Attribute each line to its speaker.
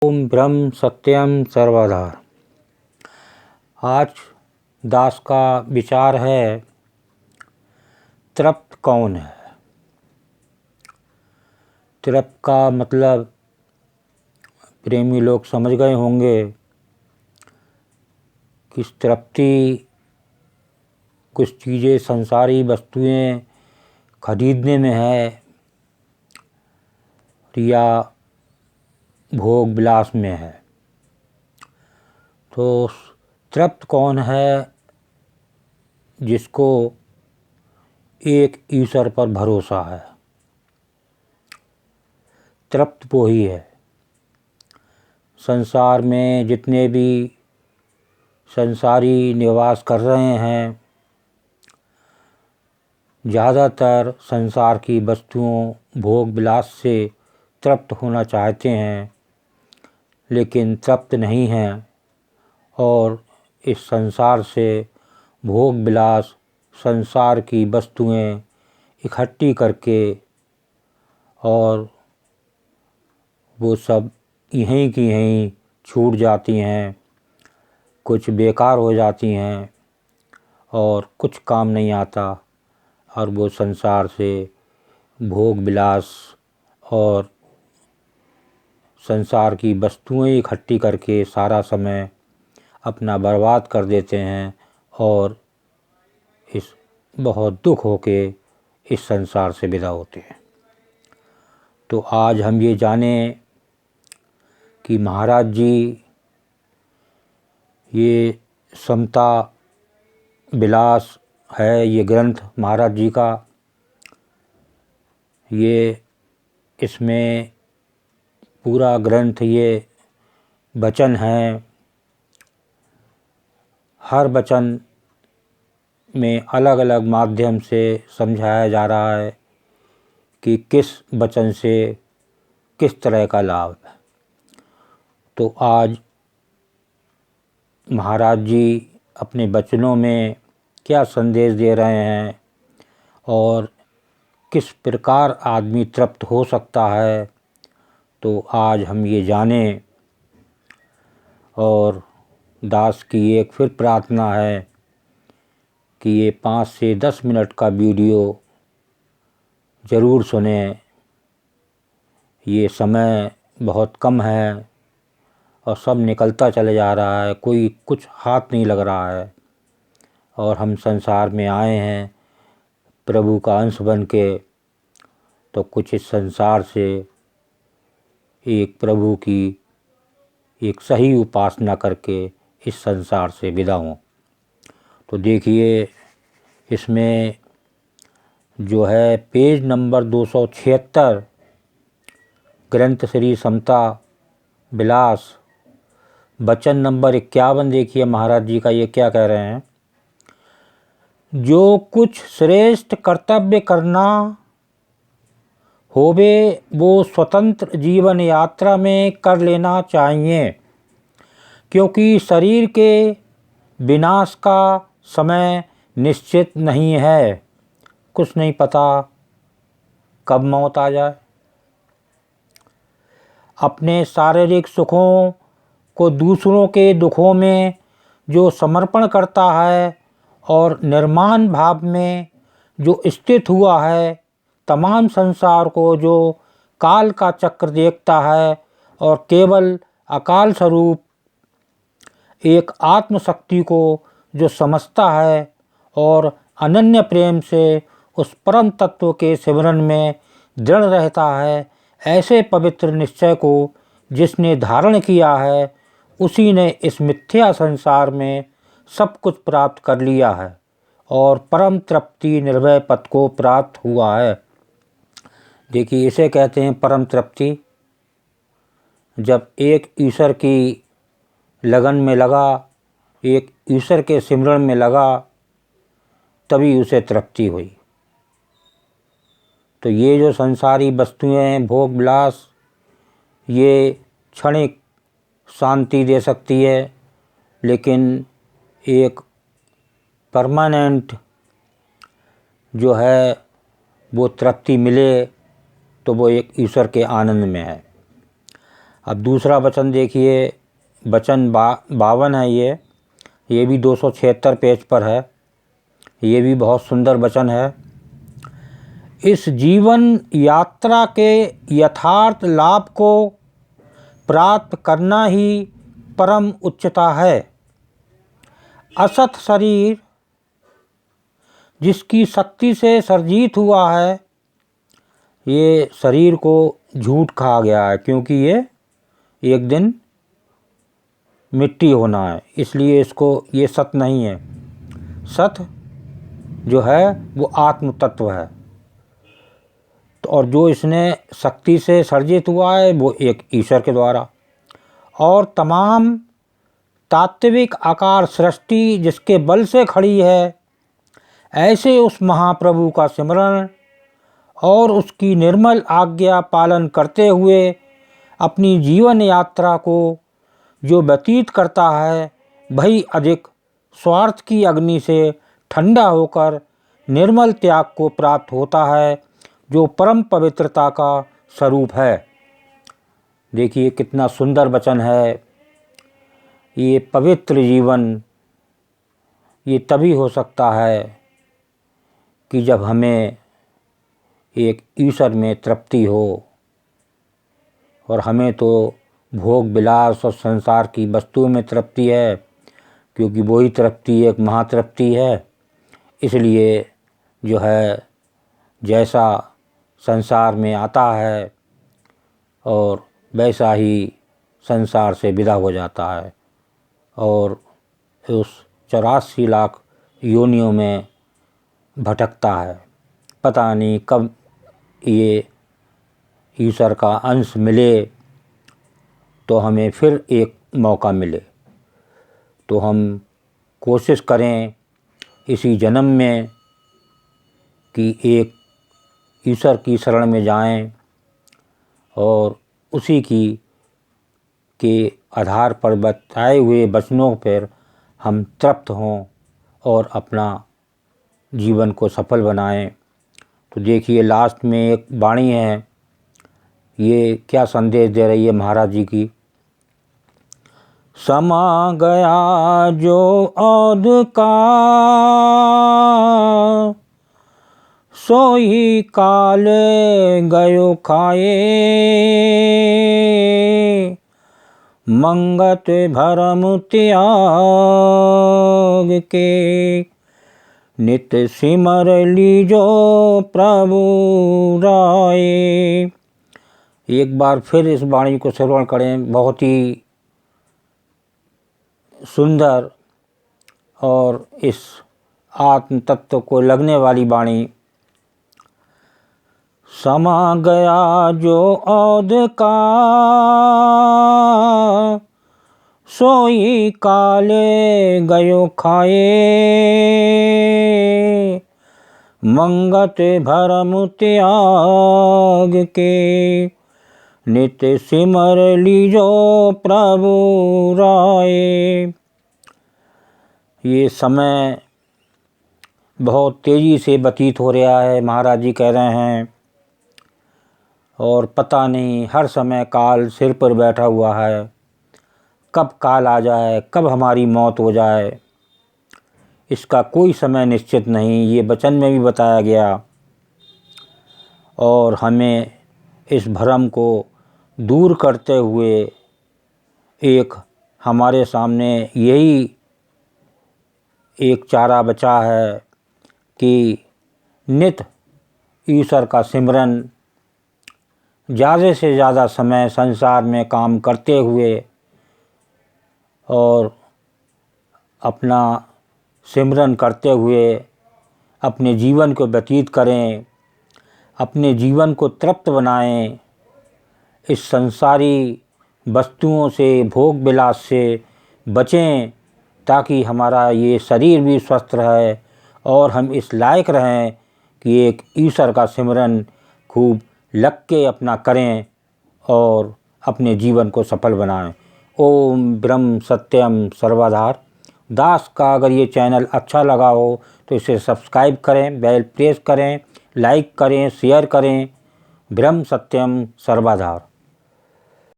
Speaker 1: ओम ब्रह्म सत्यम सर्वधा। आज दास का विचार है, तृप्त कौन है। तृप्त का मतलब प्रेमी लोग समझ गए होंगे कि तृप्ति कुछ चीज़ें संसारी वस्तुएं खरीदने में है या भोग विलास में है। तो तृप्त कौन है? जिसको एक ईश्वर पर भरोसा है, तृप्त वो ही है। संसार में जितने भी संसारी निवास कर रहे हैं, ज़्यादातर संसार की वस्तुओं भोग विलास से तृप्त होना चाहते हैं, लेकिन तृप्त नहीं हैं और इस संसार से भोग विलास संसार की वस्तुएं इकट्ठी करके और वो सब यहीं की यहीं छूट जाती हैं, कुछ बेकार हो जाती हैं और कुछ काम नहीं आता, और वो संसार से भोग विलास और संसार की वस्तुएं इकट्ठी करके सारा समय अपना बर्बाद कर देते हैं और इस बहुत दुख होके इस संसार से विदा होते हैं। तो आज हम ये जानें कि महाराज जी ये समता विलास है, ये ग्रंथ महाराज जी का, ये इसमें पूरा ग्रंथ ये वचन है। हर वचन में अलग अलग माध्यम से समझाया जा रहा है कि किस वचन से किस तरह का लाभ है। तो आज महाराज जी अपने वचनों में क्या संदेश दे रहे हैं और किस प्रकार आदमी तृप्त हो सकता है, तो आज हम ये जानें। और दास की एक फिर प्रार्थना है कि ये 5 से 10 मिनट का वीडियो ज़रूर सुनें। ये समय बहुत कम है और सब निकलता चले जा रहा है, कोई कुछ हाथ नहीं लग रहा है, और हम संसार में आए हैं प्रभु का अंश बन के, तो कुछ इस संसार से एक प्रभु की एक सही उपासना करके इस संसार से विदा हों। तो देखिए, इसमें जो है पेज नंबर 276 ग्रंथ श्री समता विलास, वचन नंबर 51 देखिए महाराज जी का ये क्या कह रहे हैं। जो कुछ श्रेष्ठ कर्तव्य करना होवे वो स्वतंत्र जीवन यात्रा में कर लेना चाहिए, क्योंकि शरीर के विनाश का समय निश्चित नहीं है। कुछ नहीं पता कब मौत आ जाए। अपने शारीरिक सुखों को दूसरों के दुखों में जो समर्पण करता है और निर्माण भाव में जो स्थित हुआ है, तमाम संसार को जो काल का चक्र देखता है और केवल अकाल स्वरूप एक आत्मशक्ति को जो समझता है और अनन्य प्रेम से उस परम तत्व के सिमरन में दृढ़ रहता है, ऐसे पवित्र निश्चय को जिसने धारण किया है, उसी ने इस मिथ्या संसार में सब कुछ प्राप्त कर लिया है और परम तृप्ति निर्भय पद को प्राप्त हुआ है। देखिए, इसे कहते हैं परम तृप्ति। जब एक ईश्वर की लगन में लगा, एक ईश्वर के सिमरन में लगा, तभी उसे तृप्ति हुई। तो ये जो संसारी वस्तुएं हैं, भोग विलास, ये क्षणिक शांति दे सकती है, लेकिन एक परमानेंट जो है वो तृप्ति मिले तो वो एक ईश्वर के आनंद में है। अब दूसरा वचन देखिए, वचन 52 है ये भी 276 पेज पर है। ये भी बहुत सुंदर वचन है। इस जीवन यात्रा के यथार्थ लाभ को प्राप्त करना ही परम उच्चता है। असत शरीर जिसकी शक्ति से सर्जित हुआ है, ये शरीर को झूठ कहा गया है, क्योंकि ये एक दिन मिट्टी होना है, इसलिए इसको ये सत नहीं है। सत जो है वो आत्म तत्व है। तो और जो इसने शक्ति से सर्जित हुआ है वो एक ईश्वर के द्वारा, और तमाम तात्विक आकार सृष्टि जिसके बल से खड़ी है, ऐसे उस महाप्रभु का सिमरण और उसकी निर्मल आज्ञा पालन करते हुए अपनी जीवन यात्रा को जो व्यतीत करता है, वही अधिक स्वार्थ की अग्नि से ठंडा होकर निर्मल त्याग को प्राप्त होता है, जो परम पवित्रता का स्वरूप है। देखिए कितना सुंदर वचन है। ये पवित्र जीवन ये तभी हो सकता है कि जब हमें एक ईश्वर में तृप्ति हो, और हमें तो भोग विलास और संसार की वस्तुओं में तृप्ति है, क्योंकि वही तृप्ति एक महातृप्ति है। इसलिए जो है जैसा संसार में आता है और वैसा ही संसार से विदा हो जाता है, और उस 84 लाख योनियों में भटकता है। पता नहीं कब ये ईश्वर का अंश मिले तो हमें फिर एक मौका मिले। तो हम कोशिश करें इसी जन्म में कि एक ईश्वर की शरण में जाएं और उसी के आधार पर बताए हुए वचनों पर हम तृप्त हों और अपना जीवन को सफल बनाएं। तो देखिए लास्ट में एक वाणी है, ये क्या संदेश दे रही है महाराज जी की। समा गया जो औध का सोई काल गयो खाए, मंगत भरम त्याग के नित्य सिमर लीजो प्रभु राय। एक बार फिर इस वाणी को श्रवण करें। बहुत ही सुंदर और इस आत्म तत्व को लगने वाली वाणी। समा गया जो औध का सोई काले गयो खाए, मंगत भरम त्याग के नित्य सिमर लीजो प्रभु राय। ये समय बहुत तेज़ी से व्यतीत हो रहा है, महाराज जी कह रहे हैं, और पता नहीं हर समय काल सिर पर बैठा हुआ है। कब काल आ जाए, कब हमारी मौत हो जाए, इसका कोई समय निश्चित नहीं। ये वचन में भी बताया गया, और हमें इस भ्रम को दूर करते हुए एक हमारे सामने यही एक चारा बचा है कि नित ईश्वर का सिमरन, ज़्यादा से ज़्यादा समय संसार में काम करते हुए और अपना सिमरन करते हुए अपने जीवन को व्यतीत करें, अपने जीवन को तृप्त बनाएं, इस संसारी वस्तुओं से, भोग विलास से बचें, ताकि हमारा ये शरीर भी स्वस्थ रहे और हम इस लायक रहें कि एक ईश्वर का सिमरन खूब लग के अपना करें और अपने जीवन को सफल बनाएं। ओम ब्रह्म सत्यम सर्वधार दास का अगर ये चैनल अच्छा लगा हो तो इसे सब्सक्राइब करें, बेल प्रेस करें, लाइक करें, शेयर करें। ब्रह्म सत्यम सर्वधार।